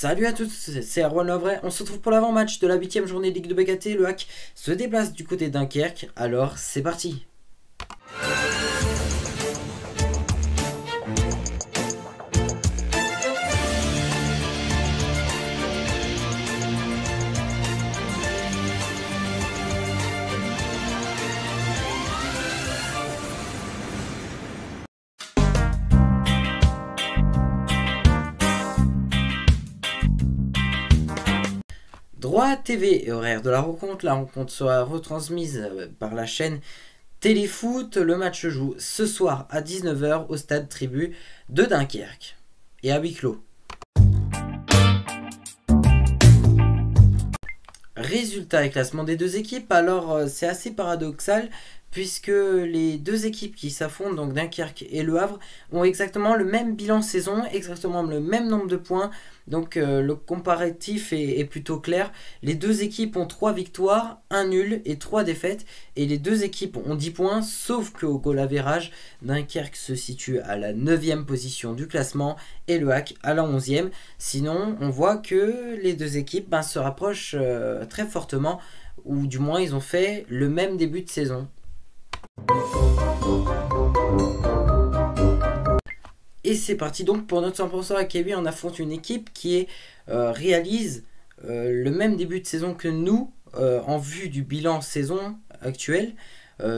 Salut à tous, c'est Erwan Lovray. On se retrouve pour l'avant-match de la 8ème journée de Ligue de BKT. Le HAC se déplace du côté de Dunkerque, alors c'est parti. Droit TV et horaire de la rencontre sera retransmise par la chaîne Téléfoot. Le match se joue ce soir à 19 h au stade Tribu de Dunkerque et à huis clos. Résultat et classement des deux équipes, alors c'est assez paradoxal puisque les deux équipes qui s'affrontent, donc Dunkerque et Le Havre, ont exactement le même bilan saison, exactement le même nombre de points, donc le comparatif est plutôt clair. Les deux équipes ont 3 victoires, 1 nul et 3 défaites, et les deux équipes ont 10 points, sauf qu'au goal average, Dunkerque se situe à la 9e position du classement et le HAC à la 11e. Sinon, on voit que les deux équipes se rapprochent très fortement, ou du moins ils ont fait le même début de saison. Et c'est parti donc pour notre 100% AKB. On affronte une équipe qui réalise le même début de saison que nous en vue du bilan saison actuel.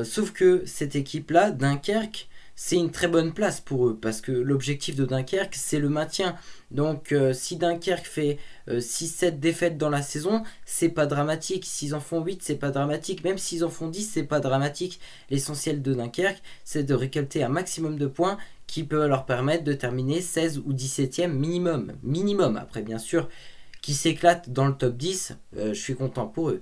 Sauf que cette équipe-là, Dunkerque, c'est une très bonne place pour eux parce que l'objectif de Dunkerque, c'est le maintien. Donc si Dunkerque fait 6-7 défaites dans la saison, c'est pas dramatique. S'ils en font 8, c'est pas dramatique. Même s'ils en font 10, c'est pas dramatique. L'essentiel de Dunkerque, c'est de récolter un maximum de points qui peut leur permettre de terminer 16 ou 17e minimum. Minimum, après bien sûr, qui s'éclatent dans le top 10, je suis content pour eux.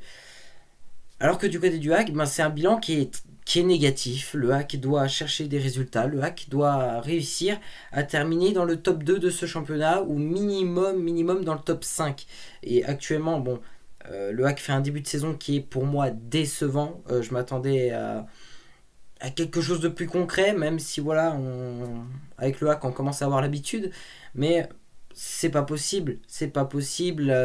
Alors que du côté du HAC, c'est un bilan qui est négatif. Le HAC doit chercher des résultats. Le HAC doit réussir à terminer dans le top 2 de ce championnat ou minimum dans le top 5. Et actuellement, le HAC fait un début de saison qui est pour moi décevant. Je m'attendais à quelque chose de plus concret, même si voilà, avec le HAC on commence à avoir l'habitude. Mais c'est pas possible,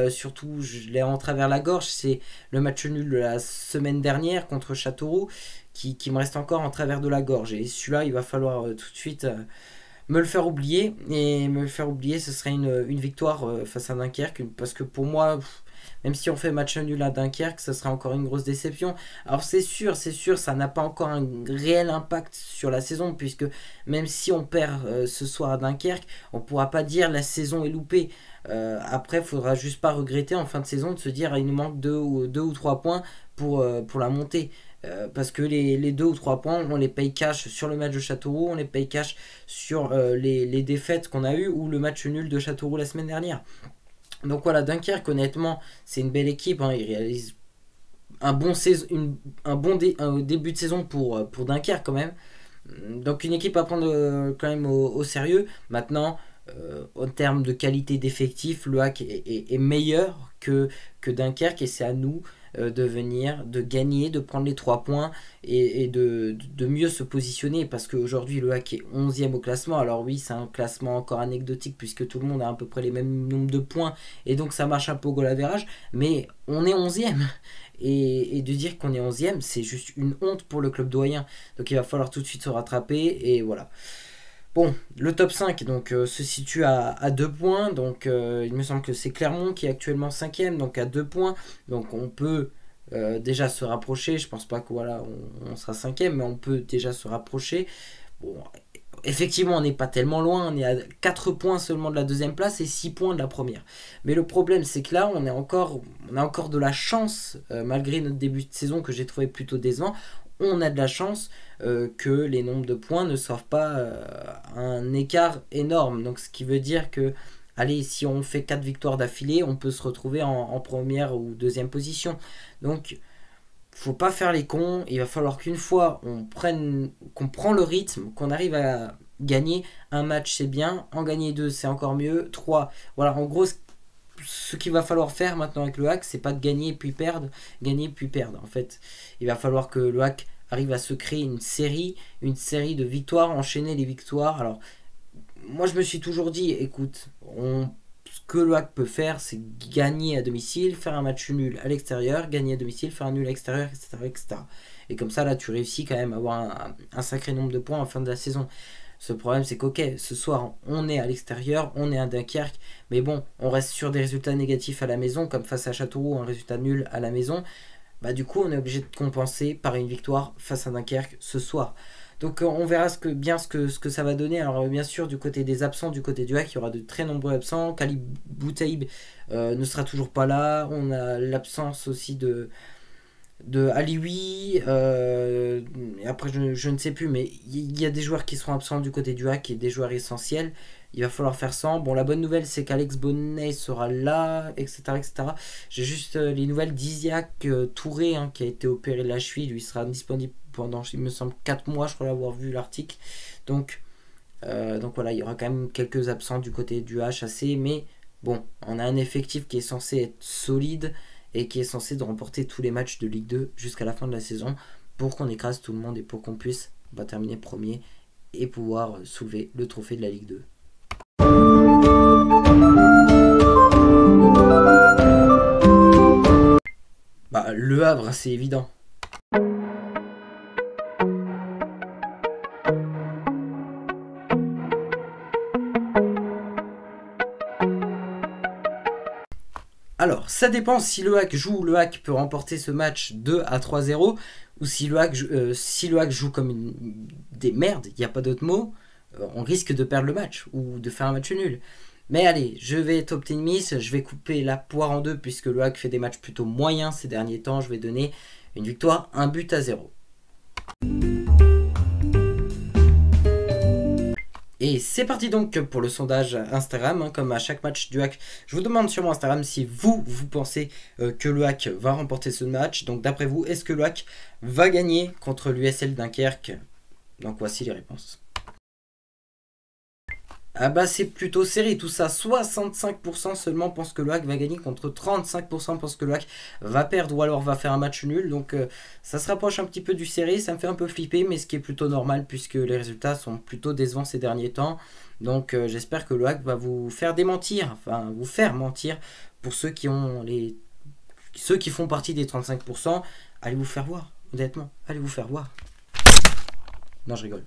surtout je l'ai en travers la gorge, c'est le match nul de la semaine dernière contre Châteauroux qui me reste encore en travers de la gorge, et celui-là il va falloir tout de suite me le faire oublier, et me le faire oublier ce serait une victoire face à Dunkerque, parce que pour moi, même si on fait match nul à Dunkerque, ça sera encore une grosse déception. Alors c'est sûr, ça n'a pas encore un réel impact sur la saison, puisque même si on perd ce soir à Dunkerque, on ne pourra pas dire la saison est loupée. Après, il ne faudra juste pas regretter en fin de saison de se dire il nous manque 2 ou 3 points pour la montée. Parce que les 2 ou 3 points, on les paye cash sur le match de Châteauroux, on les paye cash sur les défaites qu'on a eues, ou le match nul de Châteauroux la semaine dernière. Donc voilà, Dunkerque, honnêtement, c'est une belle équipe. Ils réalisent un bon début de saison pour Dunkerque quand même. Donc une équipe à prendre quand même au sérieux. Maintenant, en termes de qualité d'effectif, le HAC est meilleur que Dunkerque, et c'est à nous de gagner, de prendre les 3 points et de mieux se positionner, parce qu'aujourd'hui le HAC est 11e au classement. Alors oui, c'est un classement encore anecdotique puisque tout le monde a à peu près les mêmes nombres de points, et donc ça marche un peu au goal average, mais on est 11e. Et de dire qu'on est 11e, c'est juste une honte pour le club doyen. Donc il va falloir tout de suite se rattraper, et voilà. Bon, le top 5 donc, se situe à 2 points. Donc il me semble que c'est Clermont qui est actuellement 5e, donc à 2 points. Donc on peut déjà se rapprocher. Je pense pas que voilà, on sera 5e, mais on peut déjà se rapprocher. Bon, effectivement, on n'est pas tellement loin. On est à 4 points seulement de la 2e place et 6 points de la première. Mais le problème, c'est que là, on a encore de la chance, malgré notre début de saison que j'ai trouvé plutôt décevant. On a de la chance que les nombres de points ne soient pas un écart énorme. Donc ce qui veut dire que, allez, si on fait 4 victoires d'affilée, on peut se retrouver en première ou 2e position. Donc faut pas faire les cons. Il va falloir qu'une fois qu'on prend le rythme, qu'on arrive à gagner un match, c'est bien. En gagner 2, c'est encore mieux. 3, voilà, en gros, ce qu'il va falloir faire maintenant avec le HAC, c'est pas de gagner puis perdre. En fait, il va falloir que le HAC arrive à se créer une série de victoires, enchaîner les victoires. Alors moi je me suis toujours dit, écoute, que l'OAC peut faire, c'est gagner à domicile, faire un match nul à l'extérieur, gagner à domicile, faire un nul à l'extérieur, etc., etc. Et comme ça, là, tu réussis quand même à avoir un sacré nombre de points en fin de la saison. Ce problème, c'est qu'ok, ce soir, on est à l'extérieur, on est à Dunkerque, mais bon, on reste sur des résultats négatifs à la maison, comme face à Châteauroux, un résultat nul à la maison. Bah, du coup, on est obligé de compenser par une victoire face à Dunkerque ce soir. Donc on verra ce que ça va donner. Alors bien sûr, du côté des absents, du côté du HAC, il y aura de très nombreux absents. Khalid Boutaïb ne sera toujours pas là. On a l'absence aussi de Alioui. Et après, je ne sais plus, mais il y a des joueurs qui seront absents du côté du HAC et des joueurs essentiels. Il va falloir faire sans. Bon, la bonne nouvelle, c'est qu'Alex Bonnet sera là, etc. etc. J'ai juste les nouvelles d'Isiak Touré, qui a été opéré de la cheville. Lui sera disponible pendant, il me semble, 4 mois, je crois avoir vu l'article. Donc voilà, il y aura quand même quelques absents du côté du HAC. Mais bon, on a un effectif qui est censé être solide et qui est censé de remporter tous les matchs de Ligue 2 jusqu'à la fin de la saison pour qu'on écrase tout le monde et pour qu'on puisse terminer premier et pouvoir soulever le trophée de la Ligue 2. Le Havre, c'est évident. Alors, ça dépend si le HAC joue, le HAC peut remporter ce match 2-3-0, ou si le HAC joue comme des merdes, il n'y a pas d'autre mot, on risque de perdre le match, ou de faire un match nul. Mais allez, je vais être optimiste, je vais couper la poire en deux, puisque le HAC fait des matchs plutôt moyens ces derniers temps, je vais donner une victoire, 1-0. Et c'est parti donc pour le sondage Instagram, comme à chaque match du HAC. Je vous demande sur mon Instagram si vous pensez que le HAC va remporter ce match. Donc d'après vous, est-ce que le HAC va gagner contre l'USL Dunkerque? Donc voici les réponses. Ah bah c'est plutôt serré tout ça, 65% seulement pensent que le HAC va gagner contre 35% pensent que le HAC va perdre ou alors va faire un match nul. Donc ça se rapproche un petit peu du serré, ça me fait un peu flipper mais ce qui est plutôt normal puisque les résultats sont plutôt décevants ces derniers temps. Donc j'espère que le HAC va vous faire démentir, enfin vous faire mentir pour ceux qui font partie des 35%. Allez vous faire voir, honnêtement, allez vous faire voir. Non je rigole.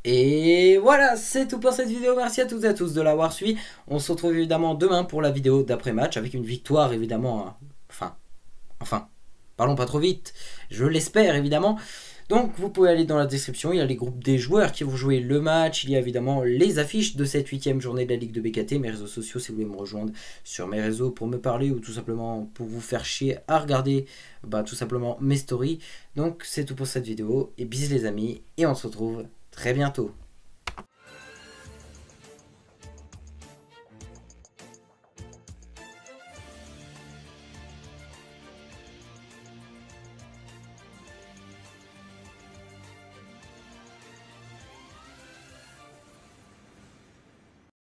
Et voilà, c'est tout pour cette vidéo. Merci à toutes et à tous de l'avoir suivi. On se retrouve évidemment demain pour la vidéo d'après-match avec une victoire évidemment. Enfin, parlons pas trop vite. Je l'espère évidemment. Donc vous pouvez aller dans la description, il y a les groupes des joueurs qui vont jouer le match. Il y a évidemment les affiches de cette 8e journée de la Ligue de BKT. Mes réseaux sociaux si vous voulez me rejoindre sur mes réseaux pour me parler ou tout simplement pour vous faire chier à regarder tout simplement mes stories. Donc c'est tout pour cette vidéo et bisous les amis et on se retrouve très bientôt.